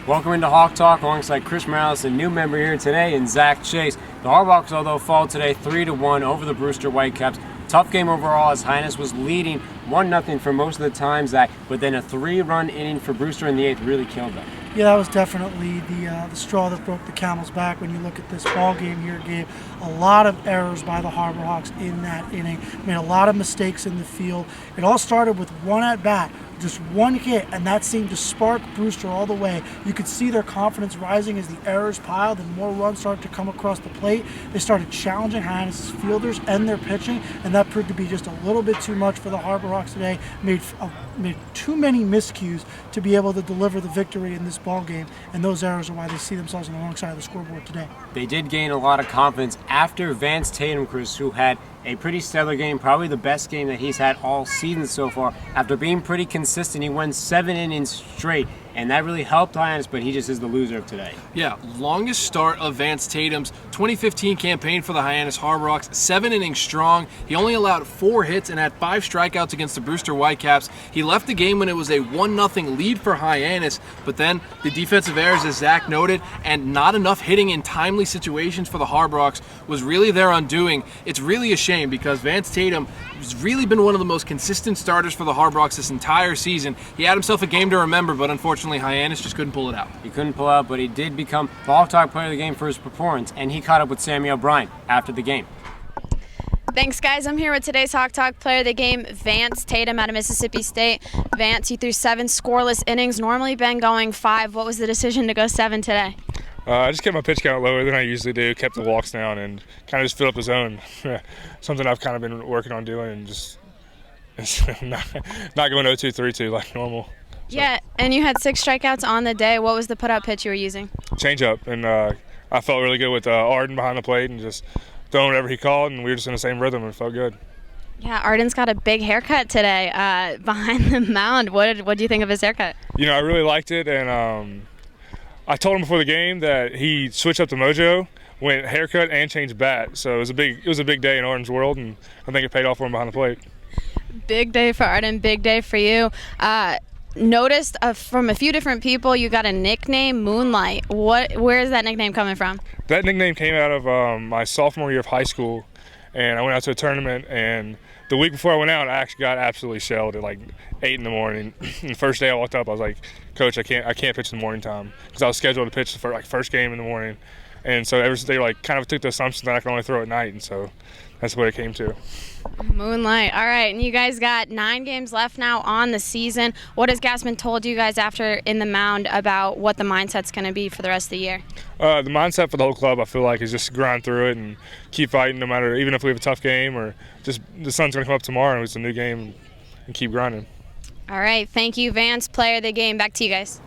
Welcome into Hawk Talk alongside Chris Morales, a new member here today, and Zach Chase. The Harbhawks, although, fall today 3-1 over the Brewster Whitecaps. Tough game overall as Hyannis was leading 1-0 for most of the time, Zach, but then a 3-run inning for Brewster in the 8th really killed them. Yeah, that was definitely the straw that broke the camel's back. When you look at this ball game here, Gabe, a lot of errors by the Harbor-Hawks in that inning. Made a lot of mistakes in the field. It all started with one at bat, just one hit, and that seemed to spark Brewster all the way. You could see their confidence rising as the errors piled and more runs started to come across the plate. They started challenging Hyannis' fielders and their pitching, and that proved to be just a little bit too much for the Harbor-Hawks today. Made too many miscues to be able to deliver the victory in this ball game, and those errors are why they see themselves on the wrong side of the scoreboard today. They did gain a lot of confidence after Vance Tatum, Chris, who had a pretty stellar game, probably the best game that he's had all season so far. After being pretty consistent, he won 7 innings straight, and that really helped Hyannis, but he just is the loser of today. Yeah, longest start of Vance Tatum's 2015 campaign for the Hyannis Harbor-Hawks, 7 innings strong. He only allowed 4 hits and had 5 strikeouts against the Brewster Whitecaps. He left the game when it was a 1-0 lead for Hyannis, but then the defensive errors, as Zach noted, and not enough hitting in timely situations for the Harbor-Hawks was really their undoing. It's really a shame because Vance Tatum has really been one of the most consistent starters for the Harbor-Hawks this entire season. He had himself a game to remember, but unfortunately Hyannis just couldn't pull it out. He couldn't pull out, but he did become the Hawk Talk Player of the Game for his performance, and he caught up with Sammy O'Brien after the game. Thanks, guys. I'm here with today's Hawk Talk Player of the Game, Vance Tatum out of Mississippi State. Vance, you threw 7 scoreless innings, normally been going 5. What was the decision to go 7 today? I just kept my pitch count lower than I usually do, kept the walks down, and kind of just filled up the zone. Something I've kind of been working on doing, and just not going 0-2, 3-2 like normal. So. Yeah, and you had 6 strikeouts on the day. What was the put-out pitch you were using? Change up, and I felt really good with Arden behind the plate and just throwing whatever he called, and we were just in the same rhythm, and it felt good. Yeah, Arden's got a big haircut today behind the mound. What do you think of his haircut? You know, I really liked it, and I told him before the game that he switched up the mojo, went haircut and changed bat. So it was a big day in Arden's world, and I think it paid off for him behind the plate. Big day for Arden, big day for you. Noticed from a few different people you got a nickname, Moonlight. Where is that nickname coming from? That nickname came out of my sophomore year of high school, and I went out to a tournament, and the week before I went out, I actually got absolutely shelled at like 8 in the morning. And the first day I walked up, I was like, Coach, I can't pitch in the morning time, because I was scheduled to pitch the first game in the morning. And so they kind of took the assumption that I could only throw at night, and so that's what it came to. Moonlight. All right, and you guys got 9 games left now on the season. What has Gassman told you guys after in the mound about what the mindset's going to be for the rest of the year? The mindset for the whole club, I feel like, is just grind through it and keep fighting no matter, even if we have a tough game or just the sun's going to come up tomorrow and it's a new game, and keep grinding. All right, thank you, Vance, player of the game. Back to you guys.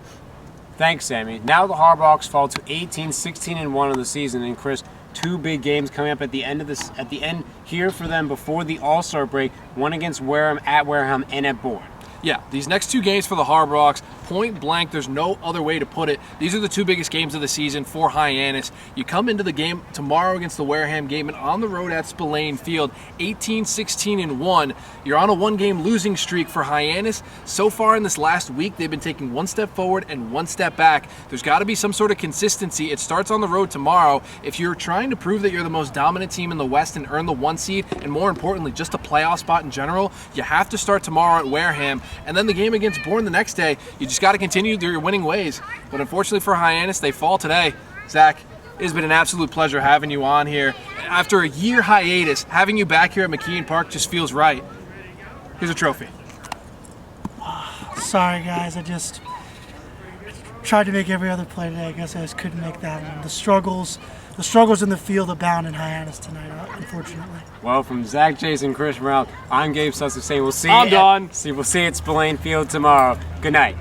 Thanks, Sammy. Now the Harbhawks fall to 18, 16-1 of the season, and Chris, 2 big games coming up at the end here for them before the All-Star break. One against Wareham, at Wareham, and at Bourne. Yeah, these next 2 games for the Harbor-Hawks, point blank, there's no other way to put it. These are the 2 biggest games of the season for Hyannis. You come into the game tomorrow against the Wareham game and on the road at Spillane Field, 18, 16-1. You're on a 1-game losing streak for Hyannis. So far in this last week, they've been taking 1 step forward and 1 step back. There's got to be some sort of consistency. It starts on the road tomorrow. If you're trying to prove that you're the most dominant team in the West and earn the 1 seed, and more importantly, just a playoff spot in general, you have to start tomorrow at Wareham. And then the game against Bourne the next day, you just got to continue your winning ways. But unfortunately for Hyannis, they fall today. Zach, it has been an absolute pleasure having you on here. After a year hiatus, having you back here at McKeon Park just feels right. Here's a trophy. Sorry, guys. I just tried to make every other play today. I guess I just couldn't make that one. The struggles in the field abound in Hyannis tonight, unfortunately. Well, from Zach, Jason, Chris Morales, I'm Gabe Sussex saying we'll see I'm done. We'll see you at Spillane Field tomorrow. Good night.